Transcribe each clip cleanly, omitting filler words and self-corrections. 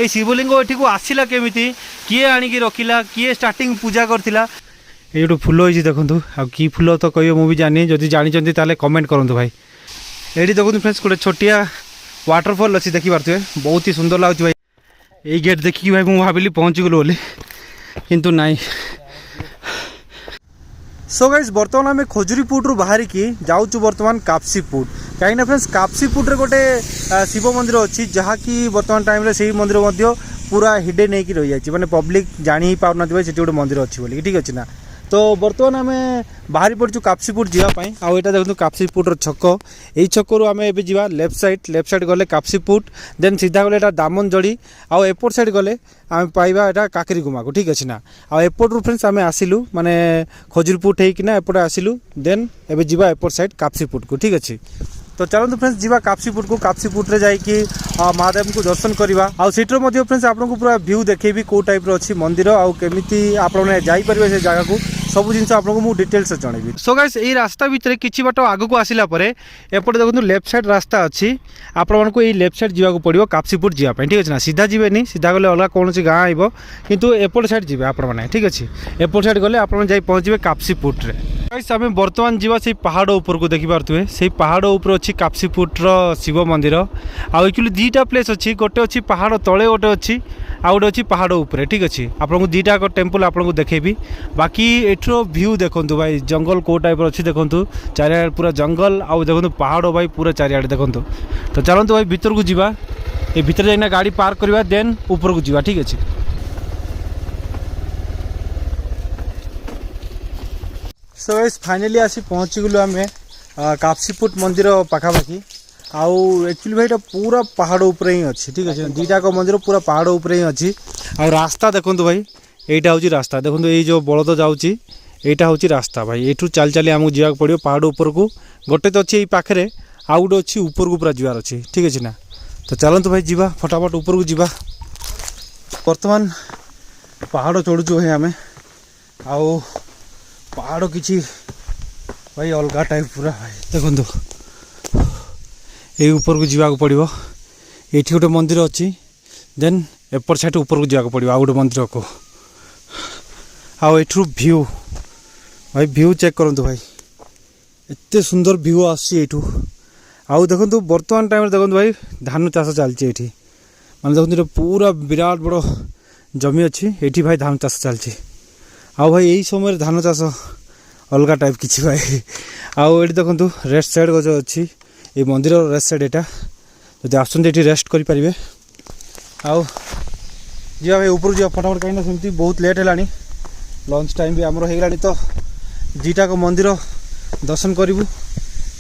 ये शिवलिंग एठी को आसिला केमिति किए आनिकी रखिला किए स्टार्टिंग पूजा करथिला ये गोटे फुल होइछि देखंतु आ की फुल तो कहियो मु भी जानि जदि जानि चंती ताले कमेंट करंतु भाई। एठी देखंतु फ्रेंड्स गोटे छोटिया वाटरफॉल अच्छी देखि पारथुए बहुत ही सुंदर लागुछि भाई। ये गेट देखिकी भाई मु भाबिली पहुंची गलो बोली किंतु नाइ। सो गाइस बर्तमान आम खजुरीपुट रु बाहर की जाऊँ बर्तमान कापसीपुट कहीं फ्रेंड्स कापसीपुट रे गोटे शिव मंदिर अच्छी जहाँकि बर्तमान टाइम से मंदिर पूरा हिडे नहीं रही जाए मैंने पब्लिक जानी ही पार ना से गोटे मंदिर अच्छी बोली ठीक अच्छे ना। तो बर्तमान आम बाहरी पड़ू कापसीपुट जावाई आउ यहाँ देखो कापसीपुट छक यही छकु आम ए जा लेफ्ट साइड गले कापसीपुट देन सीधा गले दामनजड़ी आउ एपट साइड गले आम पाइबा यहाँ काकरीगुमा को ठीक अच्छे ना। आ एपट रू फ्रेंड्स आम आसिलु माने खजुरीपुट होना एपटे आसिलु देन एबे जीवा एपट साइड कापसीपुट को ठीक अच्छे। तो चलते फ्रेंड्स जीवा कापसीपुट को कापसीपुट रे जाइए महादेव को दर्शन करवा आउ सीटर मध्य फ्रेंड्स आपको पूरा व्यू देखेबी को टाइप अच्छी मंदिर आउ केमिति आप जाइपर से जगह को सब जिन आपको मुझे डिटेल्स जनइबी। सो गाइस यही रास्ता भितर किछि बाट आगु को आसिला परे एपटे देखो लेफ्ट साइड रास्ता अच्छी आपको यही लेफ्ट साइड जावाक पड़ो कापसीपुट जावाई ठीक अच्छे ना। सीधा जीवेनी सीधा गले अलग कौन गाँ आइब किंतु एपट साइड जी आपने ठीक अच्छे एपट साइड गले आप पहुँचे कापसीपुट रे। गाइस आम बर्तमान जीवा से पहाड़ ऊपर को देखि पारथुए से पहाड़ ऊपर अच्छी कापसीपुट शिव मंदिर आउ एक्चुअली दुईटा प्लेस अच्छी गोटे अच्छी पहाड़ तले गोटे अच्छी आ गोटे अच्छी पहाड़ ऊपर ठीक अच्छे आपको दुईटा टेम्पल आपको देखेबी। बाकी एठर व्यू देखु भाई जंगल को टाइप अच्छी देखु चारिआडे पूरा जंगल आउ देखो पहाड़ भाई पूरा चारिआडे देखु। तो चलते भाई भीतर को जीवा ये भीतर जाइना गाड़ी पार्क करवा देन ऊपर को जीवा ठीक अच्छे। सो गाइस फाइनली आसी पहुँची गलु आम कापसीपुट मंदिर पाखापाखि आउ एक्चुअली भाई पूरा पहाड़ ऊपर ही अच्छी ठीक अच्छे दुईटा मंदिर पूरा पहाड़ ऊपर ही अच्छी। आ रास्ता देखो भाई यहीटा हूँ रास्ता देखो ये जो बलद जाऊँगी यहाँ हूँ रास्ता भाई यू चल चली आमको जावाक पड़ो पहाड़ ऊपर को गोटे तो अच्छी पाखे आउ गोटे अच्छी ऊपर को पूरा जीवार अच्छी ठीक अच्छे ना। तो चलते भाई जीवा फटाफट ऊपर को जीवा बर्तमान पहाड़ चढ़ुचु भाई आम आउ पहाड़ किसी भाई अलग टाइप पूरा भाई देखो ये ऊपर को जावाक पड़ो ये गोटे मंदिर अच्छी देन एपट साइड ऊपर को जावाक पड़ो आ गोटे मंदिर को आठू व्यू भाई व्यू चेक करूँ भाई एत सुंदर व्यू आसू आउ देखो बर्तमान टाइम देखो भाई धान चाष चलती माने देखो पूरा विराट बड़ जमी अच्छी ये भाई धान चाष चलती आउ भाई यही समय धान चाष अलग टाइप किसी भाई आउ ये देखो रेस्ट साइड जो अच्छी ये मंदिर रेस्ट साइड यहाँ जब आसते रेस्ट करें आउ जा भाई ऊपर जा फटाफट कहीं सेमती बहुत लेट है लंच टाइम भी आमर हो तो दुईटा मंदिर दर्शन करूँ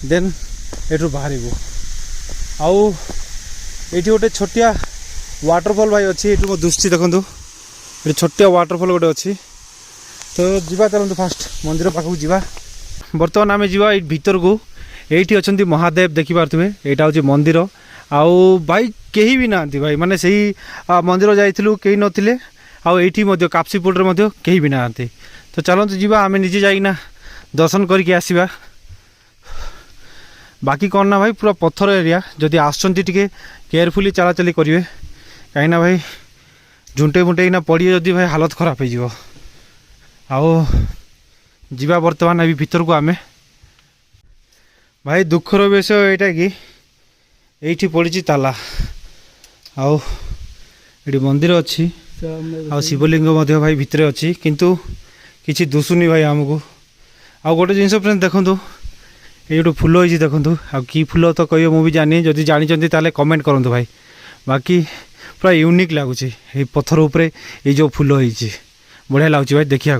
देन एठू बाहर आउ ये गोटे छोटिया वाटरफॉल भाई अच्छी ये मो दुष्टि देखो ये छोटिया वाटरफॉल गोटे अच्छी। तो जीवा चलते फास्ट मंदिर पाखक जीवा बर्तमान आम जीवा ये भीतर को ये अच्छा महादेव देखिपे यहाँ हूँ मंदिर आउ भाई कहीं भी ना भाई माने सही मंदिर जाइलु कहीं नथिले आउ एठी मध्य कापसीपुट रे कहीं भी ना। तो चलते जीवा आम निजे जाइना दर्शन करके आसीबा। बाकी कौन ना भाई पूरा पत्थर एरिया जदि आसुँच टे केयरफुली चलाचली करेंगे कहीं भाई झुंटे मुंटे पड़िए जदि भाई हालत खराब हो आओ जीवा बर्तमान अभी भीतर को आमे भाई दुखर विषय यहाँ कि ये पड़ी ताला आउ ये मंदिर अच्छी आ शिवलिंग भाई भितर अच्छी किंतु किसी दुसुनी भाई आमको आ गोटे जिनस फ्रेंड्स देखो ये गोटे फुल होती देखो आ कि फुल तो कहिए मुझे जानी जदि जानी ताले कमेंट करूँ भाई। बाकी पूरा यूनिक लगुच पत्थर उपरे ये जो फुल होती बढ़िया लगुच भाई देखा।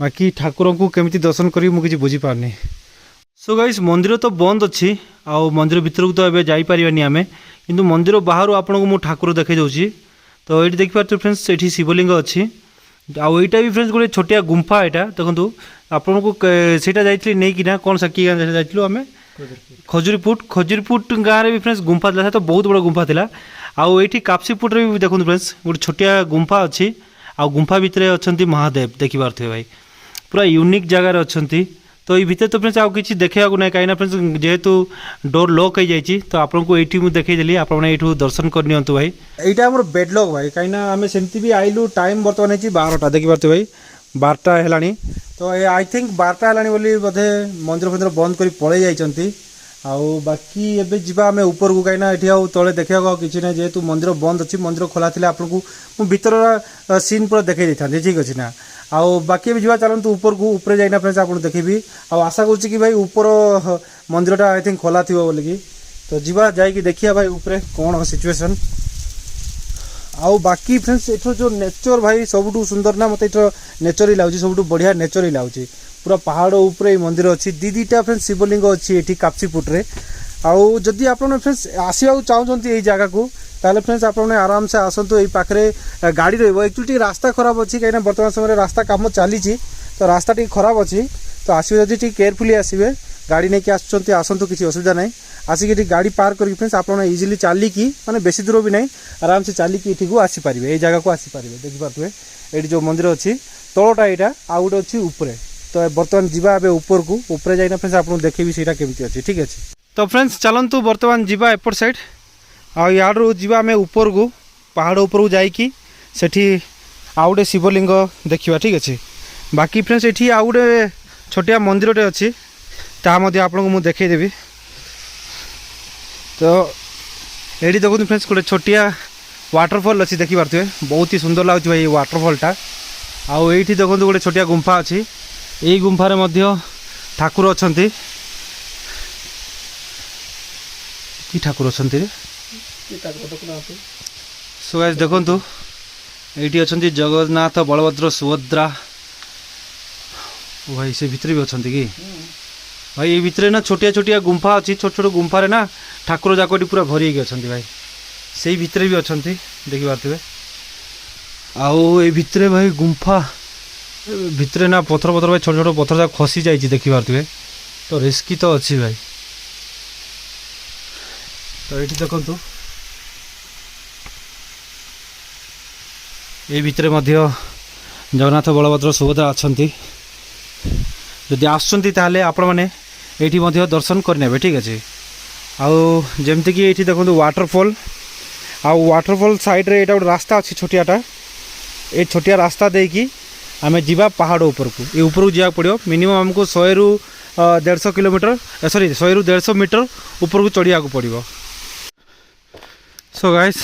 बाकी ठाकुर को केमिति दर्शन करी मुझे बुझीपारनी। सो गाइस मंदिर तो बंद अच्छी आउ मंदिर भीतर को तो एबे जाई परिबानी आमे किंतु मंदिर बाहर आपको मु ठाकुर देखे जाऊँगी। तो ये देखिए फ्रेंड्स ये शिवलिंग अच्छी आउ यहाँ भी फ्रेंड्स गोटे छोटिया गुंफा यहाँ देखो आपको सीटा जाइए नहीं कि कौन सा कि जाइलु आम खजुरीपुट गाँव में भी फ्रेंड्स गुंफा था तो बहुत बड़ा गुंफा था आउ ये कापसीपुट भी देखो फ्रेंड्स गोटे छोटिया गुंफा अच्छी आ गुंफा भितर अच्छा महादेव देखिपारे भाई पूरा यूनिक जगार अच्छा। तो ये भितर तो फ्रेंड्स आउ किसी देखा ना कहीं फ्रेंड्स जेहेतु डोर लॉक हो जाए तो आपको ये मुझे देखईदेली आप दर्शन करनी भाई यहाँ आम बेडलॉक भाई कहीं आम सेमती भी आइलु टाइम बर्तमान है 12टा देखिपे भाई 12टा है तो आई थिंक 12टा है बोली बोधे मंदिर फंदिर बंद कर पलि जाइंट आउ बाकी एबे जीवा आम ऊपर को कहीं ये आउ तले देखा किसी ना जेहेतु मंदिर बंद अच्छी मंदिर खोला थी आपको मुझे भीतर सीन पूरा देखई था ठीक अच्छे ना आउ बाकी भी जीवा चलते ऊपर को ऊपर जाइना फ्रेंड्स आपको देखेबी आशा करुच्ची कि भाई ऊपर मंदिरटा आई थिंक खोला थी बोलिकी तो जीवा जाइए देखिए भाई ऊपर कौन सिचुएशन आउ बाकी फ्रेंड्स एठो जो नेचर भाई सबुठू सुंदर ना मत नेचर ही लगुच सबुठू बढ़िया नेचर ही लगुच पूरा पहाड़ ऊपर मंदिर अच्छी दीटा फ्रेंड्स शिवलिंग अच्छी ये कापसीपुट्रे आउ जदि आप फ्रेंड्स आसवा चाहते यही जगह को ताले फ्रेंड्स आप आराम से आसतु ये पाखे गाड़ी रही एक्चुअली रास्ता खराब अच्छी कहीं बर्तमान समय रास्ता कम चली तो रास्ता टी खराब अच्छी तो आसवे जब केयरफुली आसवे गाड़ी नहीं आसतु किसी असुविधा ना आसिक गाड़ी पार्क करके फ्रेंड्स आप इजिली चलिकी माने बेसी दूर भी नहीं आराम से चलिकी ये को आसीपारे ये जगह को आसीपारे देखिपे ये जो मंदिर अच्छी तलटा यहाँ आउ गोटे अच्छी उपरे तो बर्तमान जीवा ए ऊपर को ऊपर जाइना फ्रेंड्स आपको देखेबी सेटा केमती अच्छी ठीक अच्छे तो फ्रेंड्स चलतु बर्तमान जीवा एपट साइड आड़ जीवा आम ऊपर को पहाड़ ऊपर को जाइकी सेठी आउ गोटे शिवलिंग देखा ठीक अच्छे बाकी फ्रेंड्स ये आउ गोटे छोटिया मंदिरटे अच्छी ता आपको मुझे देखईदेवी तो ये देखो फ्रेंड्स गोटे छोटिया वाटरफॉल अच्छी देखी पारे बहुत ही सुंदर लगुच भाई वाटरफॉलटा आउ ये देखो गोटे छोटिया गुंफा अच्छी यही गुंफार ठाकुर अच्छा कि ठाकुर अच्छा सो गाइस देखु ये अच्छा जगन्नाथ बलभद्र सुभद्रा भाई से भितर भी अच्छा कि भाई ये भितर ना छोटिया छोटिया गुंफा अच्छी छोट छोट गुंफार ना ठाकुर जाकटी पूरा भरी अच्छा भाई से भितर भी अच्छा देखी पारे आउ ये भितर भाई गुंफा भितर ना पथर पथर भाई छोट छोट पथर जाक खसी जाइए देखी पारे तो रिस्की तो अच्छी भाई तो ये देखु ये भितर जगन्नाथ बलभद्र सुभद्रा अच्छा जदि आसुँच आपण मैंने ये दर्शन करने ठीक अच्छे आउ जमती कि ये देखो वाटरफॉल आउ वाटरफॉल साइड रे एटा गोटे रास्ता अच्छी छोटियाटा ये छोटिया रास्ता देकी आम जीवा पहाड़ ऊपर को ये ऊपर को जावाक पड़ो मिनिमम आमको 100 ରୁ 150 किलोमीटर सॉरी 100 ରୁ 150 मीटर ऊपर को चढ़िया पड़ो सो गाइस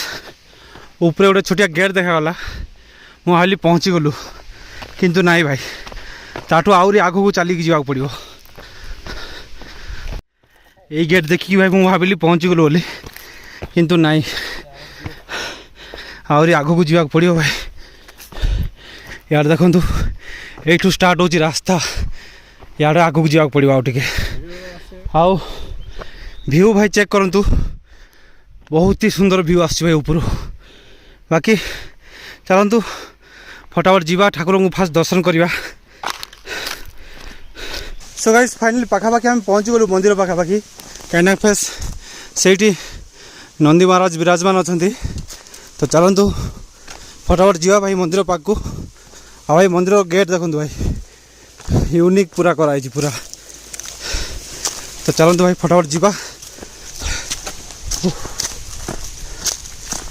ऊपर गोटे छोटिया गेट देखागला मुझे भाविली पहुँची गलु किंतु नाई भाई ताठू आहरी आग को चलिकी जावाक पड़ो यही गेट देखिए भाई मुझे भाविली पहुँची गलु बोली किंतु नाई आहरी आग को जावाक पड़ो भाई यार देखु यू स्टार्ट हो रास्ता यार आग को जावाक पड़ो आउ टे आउ व्यू भाई चेक करंतु बहुत ही सुंदर व्यू आस भाई ऊपर बाकी चलतु फटाफट जीवा ठाकुर को फास्ट दर्शन करवा सो गाइस फाइनली पाखापाखि आम पहुँची गलु मंदिर पाखापाखि कहीं फेस से नंदी महाराज विराजमान अच्छा तो चलतु फटाफट जीवा भाई मंदिर पाक को आ भाई मंदिर गेट देखो भाई यूनिक पूरा कराई पूरा तो चलतु भाई फटाफट जीवा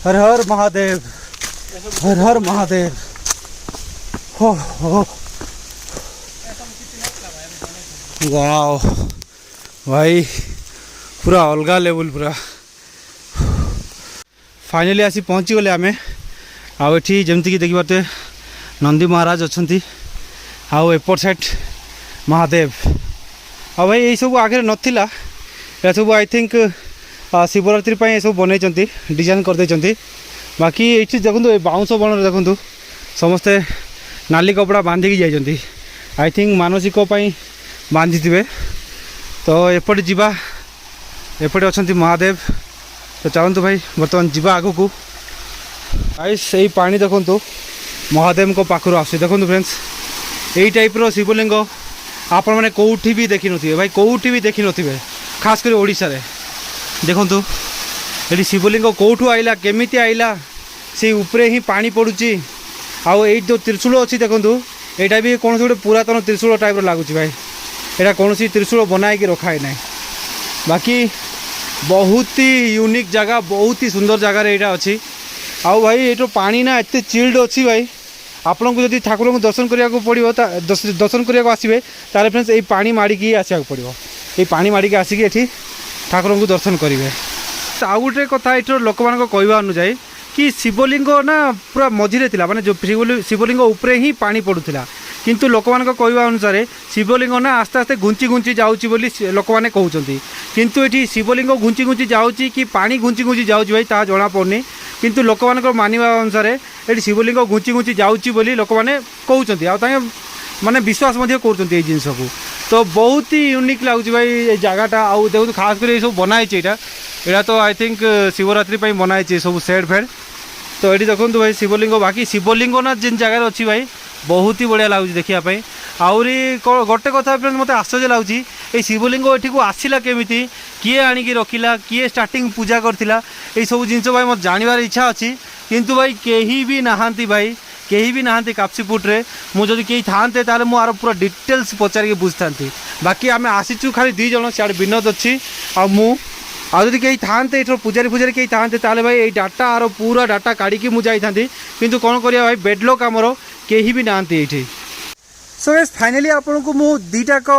हर हर महादेव हर हर महादेव हो वाओ भाई पूरा अलगा लेवल पूरा फाइनली आसी पहुँची गले आमे आठी जमती कि देखिए नंदी महाराज अच्छा आउ एपट साइड महादेव आ भाई यही सब आगे नाला यह सब आई थिंक शिवरात्रि ये सब बनई डिजाइन कर दे बाकी ये देखो बाउंश बण देखो समस्ते नाली कपड़ा बांधिकी जाइए आई थिंक मानसिक बांधि थे तो एपटे जीवा एपटे अच्छा महादेव तो चलतु भाई बर्तमान जीवा आग को आई से पानी देखु महादेव को पाखर आस देखो फ्रेंड्स यही टाइप्र शिवलिंग आपण मैंने कौटी भी देखी थे भाई कौटी भी देखी थे खास कर ओडिशा रे देखु ये शिवलिंग कौटू आइला केमिति आइला से उपरे ही पानी पड़ुची आउ ये जो त्रिशूल अच्छी देखु यहाँ भी कौन गोटे पुरातन त्रिशूल टाइप लगुच भाई এটা কৌশি ত্রিশূল বনাইকি রখাই না বাকি बहुत ही यूनिक जगह बहुत ही सुंदर जगह यहाँ अच्छी आउ भाई ये पानी ना एत चिल्ड अच्छी भाई आपन को जब ठाकुर को दर्शन करने को पड़ो दर्शन करने को आसवे ताले फ्रेंड्स ये पानी माड़िकी आसवाक पड़ो ये पानी माड़िकी आसिक ये ठाकुर को दर्शन करेंगे आउ गोटे कथा ये लोक मान कहवा अनुजाई कि शिवलिंग ना पूरा मझे था माने जो शिवलिंग उपरे ही पानी पड़ूला किंतु लोक मान कहवा अनुसार शिवलिंग ना आस्ते आस्ते घुंची घुंची जाऊँगी लोक मैंने कहते किंतु ये शिवलिंग घुंची घुंची जाऊँगी कि पानी घुंची घुंची जाऊँगी भाई ता जना पड़नी किंतु लोक मान मानवा अनुसार ये शिवलिंग घुंची घुंची जाऊँगी लोक मैंने कहते माने विश्वास कर जिनस को तो बहुत ही यूनिक लगुच भाई ये जगहटा आउ देखो खास कर सब बनाई यहाँ तो आई थिंक शिवरात्रि बनाई सब सेड फेड तो ये देखो भाई शिवलिंग बाकी शिवलिंग ना जिन जगह अच्छी भाई बहुत ही बढ़िया लगुच देखापी आहरी गोटे कथा फ्रेंड्स मत आश्चर्य लगुच ये शिवलिंग ये को आसला केमी किए आणिकी रखिला किए स्टार्टिंग पूजा करथिला ये सब जिनस भाई मत जानवर इच्छा अच्छी किंतु भाई कहीं भी नहांती भाई कहीं भी नहांती कापसीपुट्रे मुझे कहीं थाते ताले मु आर पूरा डिटेल्स पचारिक बुझता बाकी आम आसीचु खाली 2 जन सियाड़े विनोद अच्छी आदि कहीं थाते ये पूजारी पूजारी कहीं थाते ताले भाई ये डाटा आर पूरा डाटा काढ़ी मुझे किंतु कौन करिया भाई बेडलक आमर कहीं भी नहांती ये सो यस फाइनाली आपन को मु दीटाक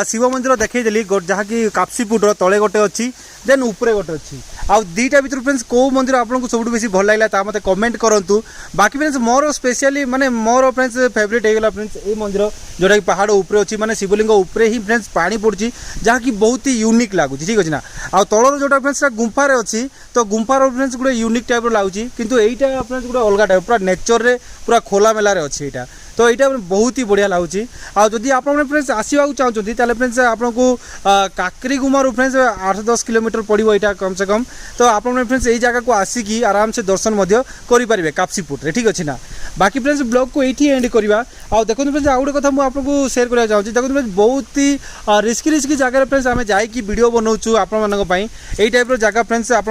शिव मंदिर देखईदेली जहाँकि कापसीपुटर तले गोटे अच्छी देन उपरे गोटे अच्छी आउ दीटा भर फ्रेंड्स कौ मंदिर आपको सब बेसी भल लगा मत कमेंट करूँ बाकी फ्रेंड्स मोर स्पेशली माने मोर फ्रेंड्स फेवरेट होगा फ्रेंड्स ये मंदिर जोटा कि पहाड़ उपरे अच्छी माने शिवलिंग उपरे ही फ्रेंड्स पानी पड़ी जहाँकि बहुत ही यूनिक लगुच ठीक अच्छे ना आ तलर जो फ्रेंड्स गुंफार अच्छी तो गुंफार फ्रेंड्स गोटे यूनिक टाइप लगुच किंतु एटा फ्रेंड्स गोटे अलग टाइप पूरा नेचर रे पूरा खोला मेलार अच्छी यहाँ तो यहाँ बहुत ही बढ़िया लगुच आदि आप फ्रेंड्स आसवाक चाहते फ्रेंड्स आपको काकरीगुमारू फ्रेंड्स 8-10 किलोमीटर पड़ो यहाँ कम से कम तो आप फ्रेंड्स यही जगह को आसिकी आराम से दर्शन करेंगे कापसीपुट्रे ठीक अच्छे ना बाकी फ्रेंड्स ब्लॉग को ये एंड करवा आ देखो फ्रेंड्स आउ गोटे कथा मुझे सेयार करना चाहूँगी देखो फ्रेंड्स बहुत ही रिस्की जगह फ्रेंड्स आम जाकि वीडियो बनाऊँ आपई टाइप जगह फ्रेंड्स आप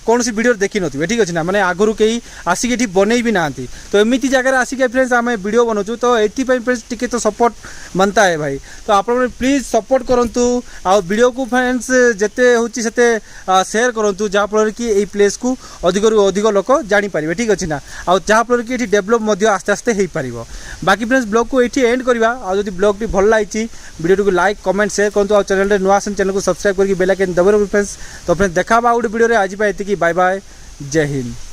कौन सी वीडियो देखी नथिबे ठीक अच्छे ना माने आगुरी कहीं आसिक ये बन भी ना तो एमती जगह आसिक फ्रेंड्स आम वीडियो बनाऊँ तो ये फ्रेंड्स टिके तो सपोर्ट बनता है भाई तो आप प्लीज सपोर्ट करूँ आ वीडियो को फ्रेंड्स जिते होते सेयार करूँ जहाँफल कि यही प्लेस को अधिक अधिक लोक जापर ठीक अच्छे ना आ जहाँफल कि ये डेभलप आस्ते आस्ते हो पार बाकी फ्रेंड्स ब्लॉग को ये एंड करवा आदि ब्लॉग टी भल लगी वीडियो को लाइक कमेंट शेयर करूँ चैनल नुआ चैनल को सब्सक्राइब करके बेल आइकन दबाइबे फ्रेंड्स तो फ्रेंड्स देखा गोटे वीडियो आज ये बाय बाय जय हिंद।